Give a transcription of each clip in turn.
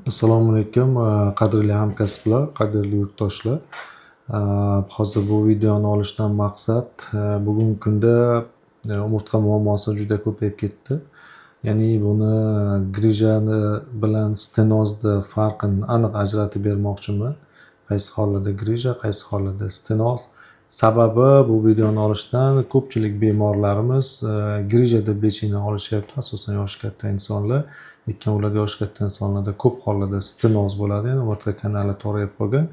Assalomu alaykum, qadrli hamkasblar, qadrli yurtdoshlar. Hozir bu videoni olishdan maqsad bugungi kunda umurtqa muammosi juda ko'payib ketdi. Ya'ni buni grijani bilan stenozni farqini aniq ajratib bermoqchiman. Qaysi holida grija, qaysi holida stenoz. Sababi bu videoni olishdan ko'pchilik bemorlarimiz grija deb lechini olishyapti, asosan yoshi katta insonlar. Lekin ularda yoshi katta insonlarda ko'p hollarda stenoz bo'ladi, ya'ni umurtqa kanali torayib qolgan.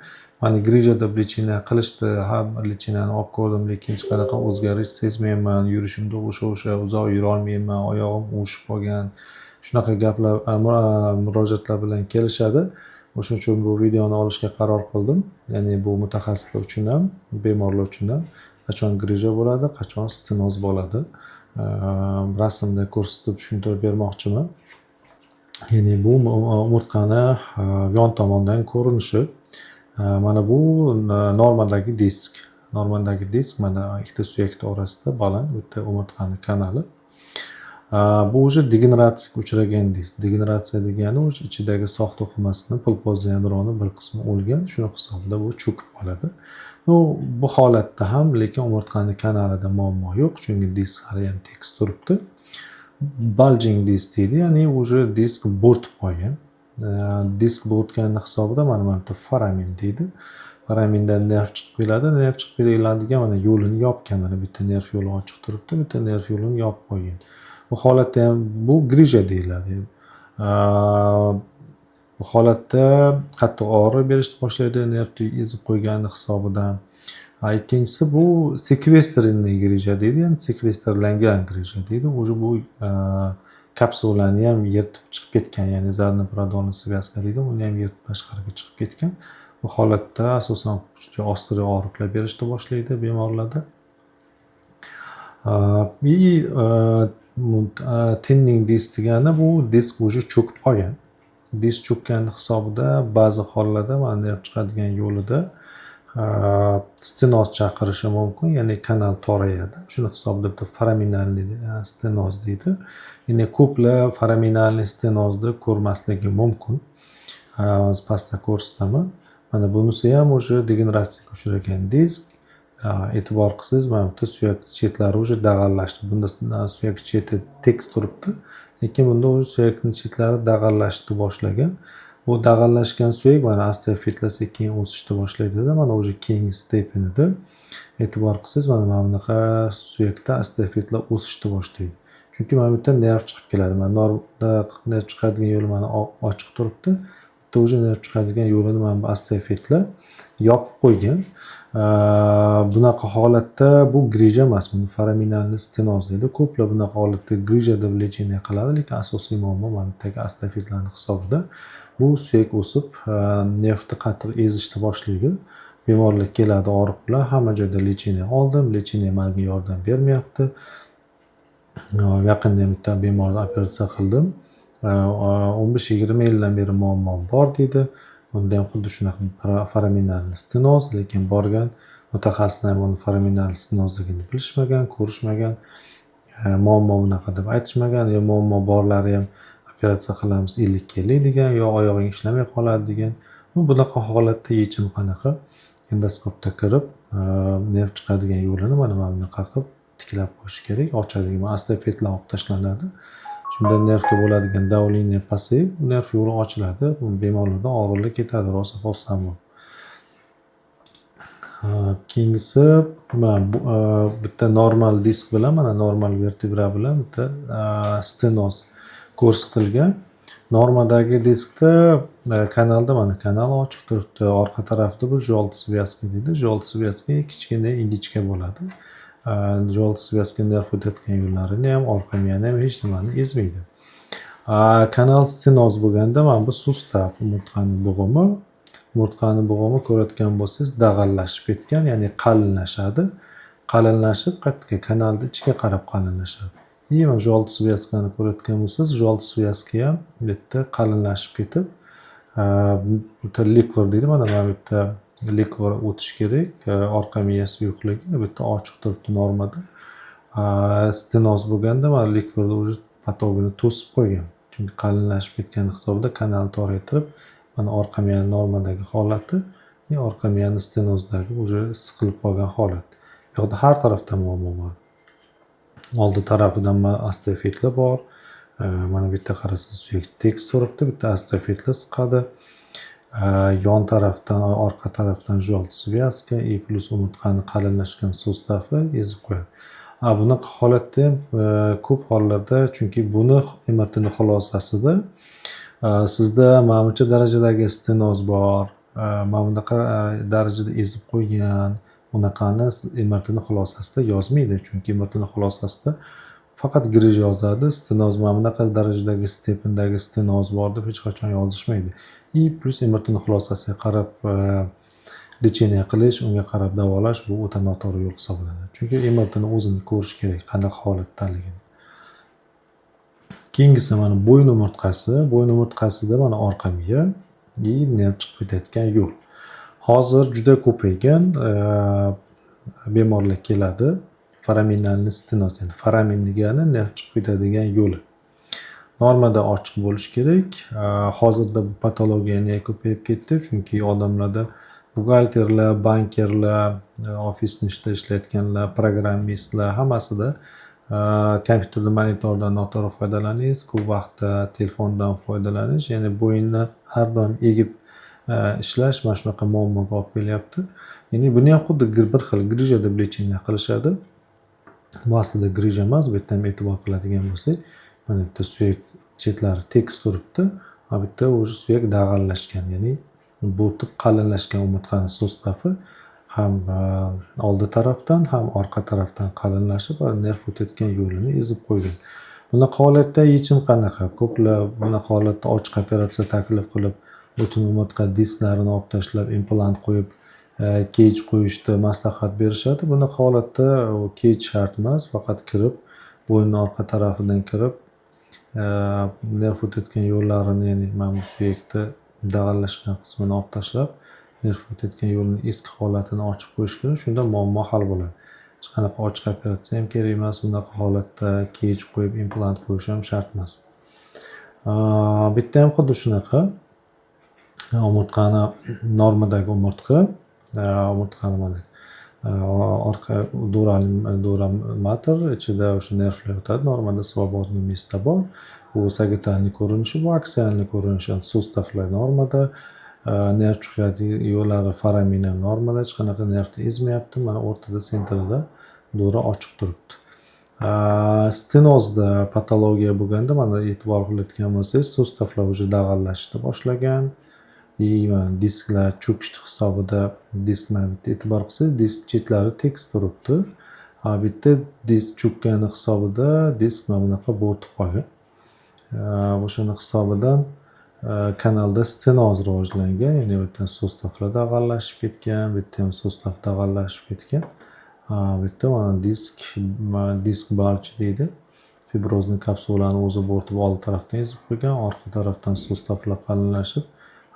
Mana grija deb lechina qilishdi, ham lechinani olib ko'rdim, lekin hech qanaqa o'zgarish sezmayman, yurishimda o'sha uzoq yura olmayman, oyog'im uvushib qolgan. Shunaqa gaplar, murojaatlar bilan kelishadi. O'shuning uchun bu videoni olishga qaror qildim. Ya'ni bu mutaxassislar uchun ham, bemorlar uchun ham qachon grija bo'ladi, qachon stenoz bo'ladi, rasmda ko'rsatib tushuntirib bermoqchiman. Ya'ni bu umurtqani yon tomondan ko'rinishi. Mana bu normaldagi disk. Normaldagi disk mana ikkita suyaklar orasida baland bitta umurtqani kanali. Bu уже degeneratsiyaga uchragan disk. Degeneratsiya degani o'sha ichidagi sog' to'qimasini, pulpoz yadroni bir qismi o'lgan, shuni hisobida bu cho'kib qoladi. Bu holatda ham lekin umurtqani kanalida muammo yo'q, chunki disk hali ham tekis turibdi. Bulging disk deydi, ya'ni уже disk bo'rtib qolgan. Disk bo'rtgani hisobida mana bu foramin deydi. Foramindan nerv chiqib keladi. Nerv chiqib keladigan mana yo'lini yopgan, mana bitta nerv yo'li ochiq turibdi, bitta nerv yo'lini yopib qo'ygan. Bu holatda ham bu grija deyiladi. Bu holatda qattiq og'riq berishni boshlaydi, nervni ezib qo'ygani hisobidan. Ikkinchisi bu sekvestrli grija deydi, ya'ni sekvestrlangan grija deydi. O'zi bu kapsulani ham yirtib chiqib ketgan, ya'ni zadneprodolniy svязка deydi, uni ham yirtib tashqariga chiqib ketgan. Bu holatda asosan ostri og'riqlar berishni boshlaydi bemorlarda. Thinning disk degani bu disk уже cho'kib qolgan. Disk cho'kkan hisobida ba'zi hollarda mana nerv chiqadigan yo'lida stenoz chaqirishi mumkin, ya'ni kanal torayadi. Shuni hisobida bitta foraminalniy stenoz deydi. Ya'ni ko'plar foraminalniy stenozni ko'rmasligi mumkin. Pastda ko'rsataman. Mana bunisi ham o'sha degeneratsiyaga uchragan disk. E'tibor qilsangiz, mana bu suyak chetlari уже dag'allashdi. Bunda suyak cheti tekis turibdi, lekin bunda o'sha suyakning chetlari dag'allashni boshlagan. Bu dag'allashgan suyak mana osteofitlar sekin o'sishni boshlaydi-da, mana o'sha keyingi stepenida. E'tibor qilsangiz, mana bunaqa suyakda osteofitlar o'sishni boshlaydi. Chunki mana bu yerda nerv chiqib keladi. Mana normda nerv chiqadigan yo'li mana ochiq turibdi. Bitta o'sha nerv chiqadigan yo'lini mana bu osteofitlar yopib qo'ygan. Bunaqa holatda bu grija emas, buni foraminalniy stenoz deydi. Ko'plar bunaqa holatda grija deb lecheniya qiladi, lekin asosiy muammo mana bunaqa osteofitlarning hisobida. Bu suyak o'sib, nervni qattiq ezishni boshlaydi. Bemorlar keladi og'riq bilan, hamma joyda lecheniya oldim, lecheniya menga yordam bermayapti. Yaqinda bitta bemorni operatsiya qildim. 15-20 yildan beri muammom bor deydi. Unda ham xuddi shunaqa foraminalniy stenoz, lekin borgan mutaxassislar buni foraminalniy stenozligini bilishmagan, ko'rishmagan, muammo bunaqa deb aytishmagan, yo muammo borlari ham operatsiya qilamiz 50 degan, yo oyog'ing ishlamay qoladi degan. Bunaqa holatda yechim qanaqa? Endoskopda kirib, nerv chiqadigan yo'lini mana bunaqa qilib tiklab qo'yish kerak. Ochadigan osteofitlar olib tashlanadi. Shunda nervga bo'ladigan davleniya pasayib, nerv yo'li ochiladi. Bu bemorlarda og'riqlar ketadi, rosa xursandman. Keyingisi bitta normal disk bilan, mana normal vertebra bilan bitta stenoz ko'rsatilgan. Normadagi diskda kanalda mana kanal ochiq turibdi. Orqa tarafda bu jolt svязка deydi. Jolt svязка kichkina ingichka bo'ladi. Jolt svязка nerv o'tayotgan yo'llarini ham, orqa miyani ham hech nimani ezmaydi. Kanal stenoz bo'lganda mana bu sustav umurtqani bo'g'imi. Umurtqani bo'g'imi ko'rayotgan bo'lsangiz dag'allashib ketgan, ya'ni qalinlashadi. Qalinlashib qayerga? Kanalning ichiga qarab qalinlashadi. Yana jolt svязкani ko'rayotgan bo'lsangiz, jolt svязка ham bu yerda qalinlashib ketib, bitta likvor deydi, mana bu yerda likvor o'tish kerak, orqa miya suyuqligi bu yerda ochiq turibdi normada. Stenoz bo'lganda mana likvorda o'zi patogeni to'sib qo'ygan. chunki qalinlashib ketgani hisobida kanalni toraytirib, mana orqa miyani normadagi holati, orqa miyani stenozdagi уже siqilib qolgan holat. Bu yoqda har tarafda muammo bor. Oldi tarafidan astafetlar bor. Mana bu yerda qarasangiz suyak tekis turibdi, bitta astafetlar siqadi. Yon tarafdan, orqa tarafdan jolt svязка и plus umurtqani qalinlashgan sustafi ezib qo'yadi. Bunaqa holatda ham ko'p hollarda, chunki buni MRTning xulosasida sizda mana buncha darajadagi stenoz bor, mana bunaqa darajada ezib qo'ygan, bunaqani MRTning xulosasida yozmaydi, chunki MRTning xulosasida faqat grij yozadi, stenoz mana bunaqa darajadagi stependagi stenoz bor deb hech qachon yozishmaydi. Plus MRTning xulosasiga qarab lecheniya qilish, unga qarab davolash bu o'ta noto'g'ri yo'l hisoblanadi. Chunki MRTni o'zini ko'rish kerak, qanaqa holatdaligini. Keyingisi mana bo'yin umurtqasi. Bo'yin umurtqasida mana orqa miya va nerv chiqib ketayotgan yo'l. Hozir juda ko'paygan bemorlar keladi. Foraminalniy stenoz, ya'ni foramin degani nerv chiqib ketadigan yo'li. Normada ochiq bo'lishi kerak. Hozirda bu patologiya nega ko'payib ketdi? Chunki odamlarda buxgalterlar, bankerlar, ofisni ishlayotganlar, programmistlar hammasida kompyuterda monitordan noto'g'ri foydalanish, ko'p vaqtda telefondan foydalanish, ya'ni bo'yinni har doim egib ishlash mana shunaqa muammoga olib kelyapti. Ya'ni buni ham xuddi bir xil grija deb lecheniya qilishadi. Bu aslida grija emas, bu yerda ham e'tibor qiladigan bo'lsak, mana bitta suyak chetlari tekis turibdi, va bitta o'sha suyak dag'allashgan, ya'ni bo'rtib qalinlashgan umurtqani sustafi ham oldi tarafdan ham orqa tarafdan qalinlashib, nerv o'tayotgan yo'lini ezib qo'ygan. Bunaqa holatda yechim qanaqa? Ko'plar bunaqa holatda ochiq operatsiya taklif qilib, butun umurtqa disklarini olib tashlab, implant qo'yib, kej qo'yishni maslahat berishadi. Bunaqa holatda kej shart emas, faqat kirib, bo'yinning orqa tarafidan kirib, nerv o'tayotgan yo'llarini, ya'ni mana bu suyakni dag'allashgan qismini olib tashlab, nerv o'tayotgan yo'lning eski holatini ochib qo'yish kerak. Shunda muammo hal bo'ladi. Hech qanaqa ochiq operatsiya ham kerak emas. Bunaqa holatda kej qo'yib, implant qo'yish ham shart emas. Bitta ham xuddi shunaqa umurtqani normadagi umurtqani mana orqa dural mater ichida o'sha nervlar o'tadi. Normada svobodniy место bor. Bu sagitalniy ko'rinishi, bu aksialniy ko'rinishi, sustavlar normada, nerv chiqadigan yo'llari foramin ham normada, hech qanaqa nervni ezmayapti. Mana o'rtada sentrda dura ochiq turibdi. Stenozda patologiya bo'lganda mana e'tibor qilayotgan bo'lsangiz, sustavlar уже dag'allashni boshlagan. Disklar cho'kish hisobida disk mana bitta e'tibor qilsangiz, disk chetlari tekis turibdi. Bitta disk cho'kkani hisobida disk mana bunaqa bo'rtib qolgan. O'shani hisobidan kanalda stenoz rivojlangan, ya'ni bu yerdan sustavlar dag'allashib ketgan, bu yerda ham sustav dag'allashib ketgan. Bu yerda mana disk barch deydi. Fibrozning kapsulani o'zi bo'rtib oldi tarafdan ezib qo'ygan, orqa tarafdan sustavlar qalinlashib,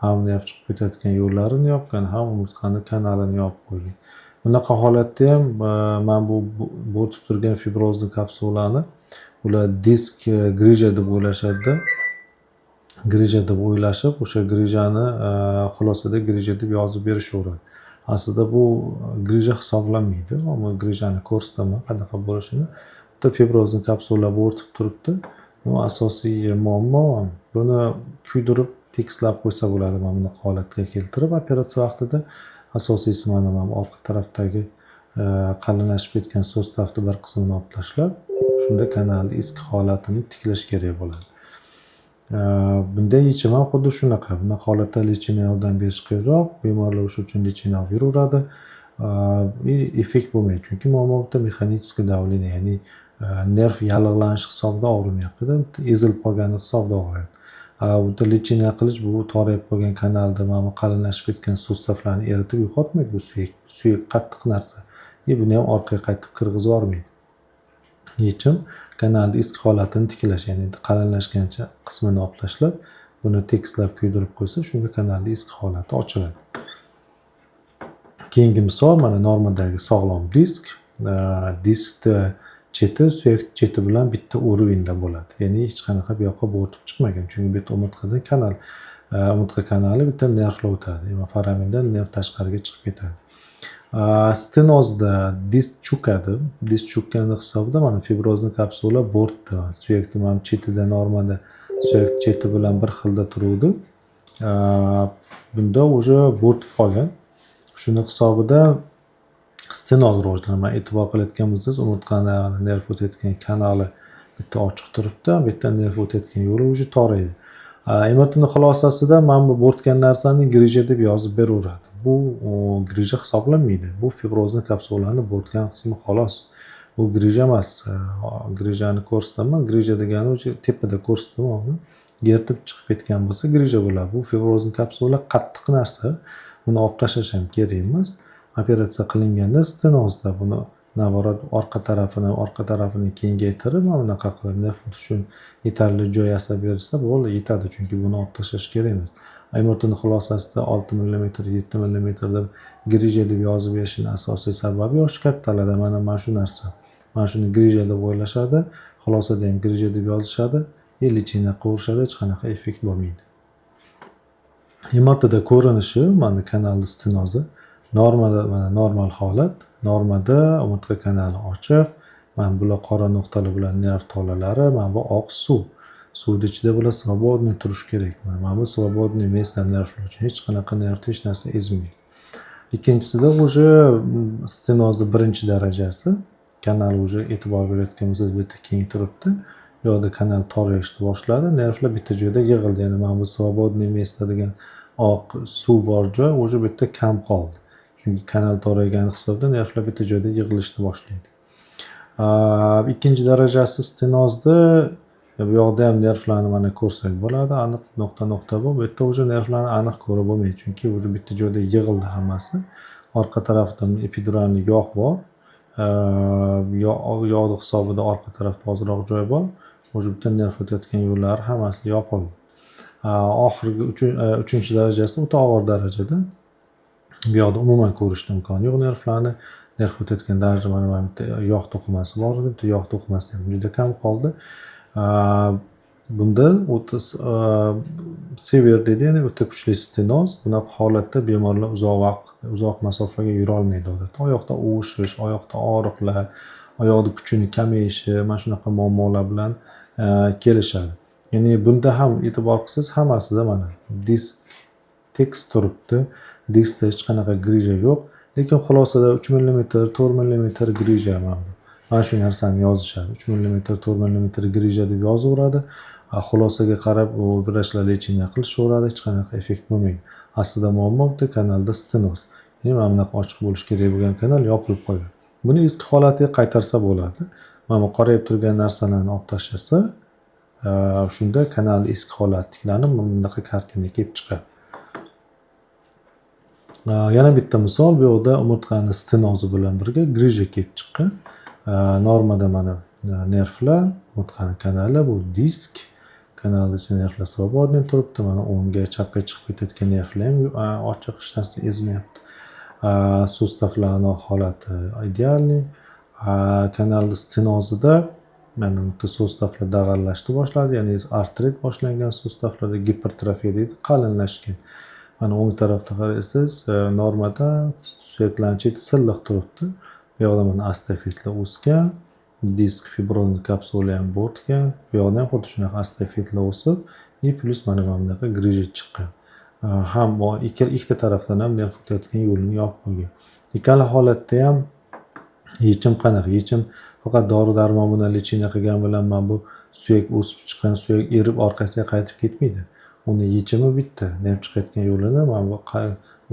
ham nerv chiqib ketayotgan yo'llarini yopgan, ham umurtqani kanalini yopib qo'ygan. Bunaqa holatda ham mana bu bo'rtib turgan fibrozning kapsulani ular disk grija deb o'ylashadi. Grija deb o'ylashib, o'sha grijani xulosada grija deb yozib berishaveradi. Aslida bu grija hisoblanmaydi. Ammo grijani ko'rsataman qanaqa bo'lishini. Bitta fibrozning kapsula bo'rtib turibdi. Bu asosiy muammo. Buni kuydirib tekislab qo'ysa bo'ladi. Mana bunaqa holatga keltirib operatsiya vaqtida asosiysi mana orqa tarafdagi qalinlashib ketgan sustavni bir qismini olib tashlab, shunda kanalning eski holatini tiklash kerak bo'ladi. Bunda yechim ham xuddi shunaqa. Bunaqa holatda lecheniya yordam berish qiyinroq. Bemorlar o'sha uchun lecheniya olib yuraveradi. Effekt bo'lmaydi, chunki muammo bitta mexanическое давление, ya'ni nerv yallig'lanish hisobida og'rimayapti, ezilib qolgani hisobida og'riyapti. Bu lecheniya qilish bu torayib qolgan kanalda mana qalinlashib ketgan sustavlarni eritib yo'qotmaydi. Bu suyak qattiq narsa. Buni ham orqaga qaytib kirgizib yormaydi. Yechim kanalning eski holatini tiklash, ya'ni qalinlashgancha qismini olib tashlab, buni tekislab kuydirib qo'ysa, shunda kanalning eski holati ochiladi. Keyingi misol mana normadagi sog'lom disk. Diskda suyak cheti bilan bitta uровеньda bo'ladi. Ya'ni hech qanaqa bu yoqqa bo'rtib chiqmagan. Chunki bu yerda umurtqada umurtqa kanali bitta nervlar o'tadi. Foramindan nerv tashqariga chiqib ketadi. Stenozda disk cho'kadi. Disk cho'kkani hisobida mana fibrozli kapsula bo'rtda. Suyakni mana chetida normada suyak cheti bilan bir xilda turuvdi. Bunda уже bo'rtib qolgan. Shuni hisobida stenoz rivojlanadi. Mana e'tibor qilayotgan bo'lsangiz, umurtqani nerv o'tayotgan kanali bitta ochiq turibdi, bitta nerv o'tayotgan yo'li уже toraydi. MRTning xulosasida mana bu bo'rtgan narsani grija deb yozib beraveradi. Bu grija hisoblanmaydi. Bu fibrozli kapsulani bo'rtgan qismi xolos. Bu grija emas. Grijani ko'rsataman. Grija degani o'sha tepada ko'rsataman uni. Yertib chiqib ketgan bo'lsa grija bo'ladi. Bu fibrozli kapsula qattiq narsa. Buni olib tashlash ham kerak emas. Operatsiya qilinganda stenozda buni navorot orqa tarafini kengaytirib mana bunaqa qilib nerv uchun yetarli joy yasab bersa bo'ldi, yetadi, chunki buni olib tashlash kerak emas. MRTning xulosasida 6 mm, 7 mm deb grija deb yozib berishning asosiy sababi yoshi kattalarda mana shu narsa. Mana shuni grija deb o'ylashadi, xulosada ham grija deb yozishadi, lichina qovurishadi, hech qanaqa effekt bo'lmaydi. MRTda ko'rinishi mana kanalni stenozi normada mana normal holat. Normada umurtqa kanali ochiq. Mana bular qora nuqtalar bilan nerv tolalari, mana bu oq suv. Suvning ichida bular svobodniy turish kerak. Mana bu svobodniy место nervlar uchun hech qanaqa nerv hech narsa ezmaydi. Ikkinchisida уже stenozning birinchi darajasi. Kanal уже e'tibor berayotgan bo'lsangiz bitta keng turibdi. Bu yerda kanal torayishni boshladi. Nervlar bitta joyda yig'ildi. Ya'ni mana bu svobodniy место degan oq suv bor joy уже bitta kam qoldi. Chunki kanal toraygani hisobda nervlar bitta joyda yig'ilishni boshlaydi. Ikkinchi darajasi stenozda bu yoqda ham nervlarni mana ko'rsak bo'ladi, aniq nuqta bor. Bu yerda уже nervlarni aniq ko'rib bo'lmaydi, chunki уже bitta joyda yig'ildi hammasi. Orqa tarafda epiduralni yog' bor. Yog'ning hisobida orqa tarafda ozroq joy bor. Уже bitta nerv o'tayotgan yo'llar hammasi yopildi. Oxirgi 3-chi darajasi o'ta og'ir darajada. Bu yoqda umuman ko'rishning imkoni yo'q nervlarni. Nerv o'tayotgan darajada mana bitta yog' to'qimasi bor edi. Bitta yog' to'qimasi ham juda kam qoldi. Bunda o'ta sever deydi, ya'ni o'ta kuchli stenoz. Bunaqa holatda bemorlar uzoq masofaga yura olmaydi odatda. Oyoqda uvishish, oyoqda og'riqlar, oyoqning kuchini kamayishi, mana shunaqa muammolar bilan kelishadi. Ya'ni bunda ham e'tibor qilsangiz, hammasida mana disk tekst turibdi. Diskda hech qanaqa grija yo'q, lekin xulosada 3 mm, 4 mm grija mana shu narsani yozishadi. 3 mm, 4 mm grija deb yozaveradi. Xulosaga qarab vrachlar lecheniya qilishaveradi, hech qanaqa effekt bo'lmaydi. Aslida muammo bitta kanalda stenoz. Ya'ni mana bunaqa ochiq bo'lish kerak bo'lgan kanal yopilib qolgan. Buni eski holatiga qaytarsa bo'ladi. Mana qorayib turgan narsalarni olib tashlasa, shunda kanal eski holati tiklanib, bunaqa kartina kelib chiqadi. Yana bitta misol, bu yerda umurtqani stenozi bilan birga grija kelib chiqqan. Normada mana nervlar, umurtqani kanali, bu disk, kanalda nervlar svobodniy turibdi. Mana o'ngga, chapga chiqib ketayotgan nervlar ham ochiq, hech narsa ezmayapti. Sustavlarni holati idealniy. Kanalda stenozida mana bu sustavlar dag'allashni boshladi, ya'ni artrit boshlangan sustavlarda gipertrofiya deydi, qalinlashgan. Mana o'ng tarafda qarasangiz, normada suyaklarning cheti silliq turibdi. Bu yoqda mana astafitlar o'sgan, disk fibrozli kapsula ham bo'rtgan. Bu yoqda ham xuddi shunaqa astafitlar o'sib, plus mana bunaqa grija chiqqan. Ham ikkita tarafdan ham nerv o'tayotgan yo'lini yopib qo'ygan. Ikkala holatda ham yechim qanaqa? Yechim faqat dori-darmon bilan lecheniya qilgan bilan mana bu suyak o'sib chiqqan suyak erib orqasiga qaytib ketmaydi. Uni yechimi bitta. Nerv chiqayotgan yo'lini mana bu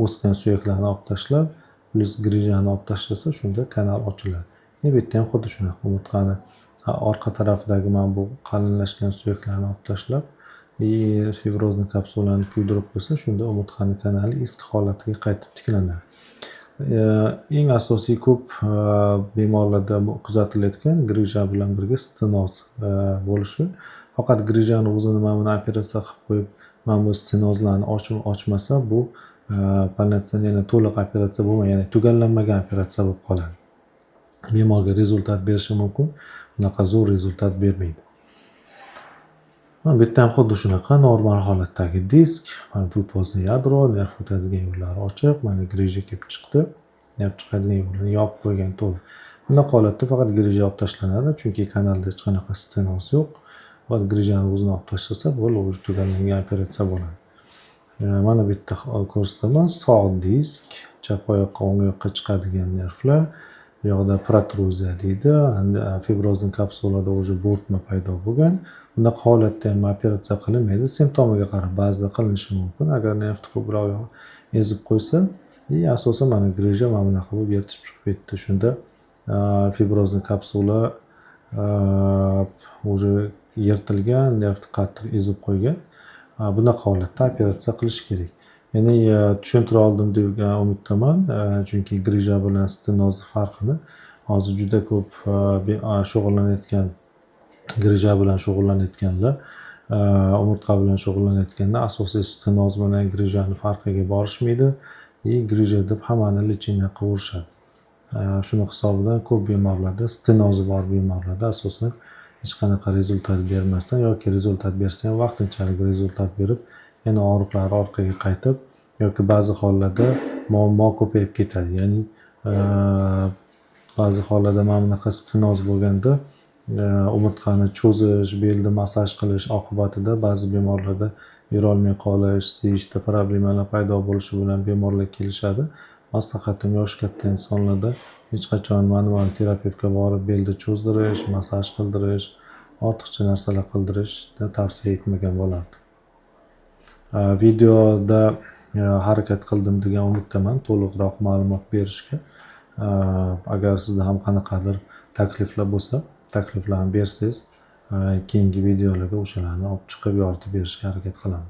o'sgan suyaklarni olib tashlab, plus grijani olib tashlasa, shunda kanal ochiladi. Bu yerda ham xuddi shunaqa umurtqani orqa tarafidagi mana bu qalinlashgan suyaklarni olib tashlab, fibrozli kapsulani kuydirib qo'ysa, shunda umurtqani kanali eski holatiga qaytib tiklanadi. Eng asosiy ko'p bemorlarda kuzatilayotgan grija bilan birga stenoz bo'lishi. Faqat grijani o'zini mana buni operatsiya qilib qo'yib, mana bu stenozlarni ochmasa, bu polnotseniy to'liq operatsiya bo'lmaydi, ya'ni tugallanmagan operatsiya bo'lib qoladi. bemorga rezultat berishi mumkin, unaqa zo'r rezultat bermaydi. Mana bu yerda ham xuddi shunaqa normal holatdagi disk, mana pulpozni yadro, nerv o'tadigan yo'llari ochiq, mana grija kelib chiqdi. Nerv chiqadigan yo'lini yopib qo'ygan to'liq. Bunaqa holatda faqat grija olib tashlanadi, chunki kanalda hech qanaqa stenoz yo'q. Faqat grijani o'zini olib tashlasa, bo'ldi, o'zi tugallangan operatsiya bo'ladi. Mana bu yerda ko'rsataman, sog' disk, chap oyoqqa, o'ng oyoqqa chiqadigan nervlar. Bu yoqda protruziya deydi. Fibrozning kapsulada o'sha bo'rtma paydo bo'lgan. Bunaqa holatda ham operatsiya qilinmaydi. Simptomiga qarab ba'zida qilinishi mumkin. Agar nervni ko'proq ezib qo'ysa, asosan mana grija mana bunaqa bo'lib yirtib chiqib ketdi. Shunda fibrozning kapsula o'sha yirtilgan, nervni qattiq ezib qo'ygan. Bunaqa holatda operatsiya qilish kerak. Ya'ni tushuntira oldim deb umiddaman, chunki grija bilan stenozni farqini hozir juda ko'p shug'ullanayotgan, grija bilan shug'ullanayotganlar, umurtqa bilan shug'ullanayotganda asosiy stenoz bilan grijani farqiga borishmaydi. Grija deb hammani lichina qilaverishadi. Shuni hisobidan ko'p bemorlarda, stenozi bor bemorlarda asosan hech qanaqa rezultat bermasdan yoki rezultat bersa ham vaqtinchalik rezultat berib, yana og'riqlar orqaga qaytib yoki ba'zi hollarda muammo ko'payib ketadi. Ya'ni ba'zi hollarda mana bunaqa stenoz bo'lganda umurtqani cho'zish, belni massaj qilish oqibatida ba'zi bemorlarda yurolmay qolish, siyishda problemalar paydo bo'lishi bilan bemorlar kelishadi. Maslahatim yosh katta insonlarda hech qachon manual terapevtga borib belni cho'zdirish, massaj qildirish, ortiqcha narsalar qildirishni tavsiya etmagan bo'lardim. Videoda harakat qildim degan umiddaman to'liqroq ma'lumot berishga. Agar sizda ham qanaqadir takliflar bo'lsa, takliflarni bersangiz, keyingi videolarga o'shalarni olib chiqib yoritib berishga harakat qilaman.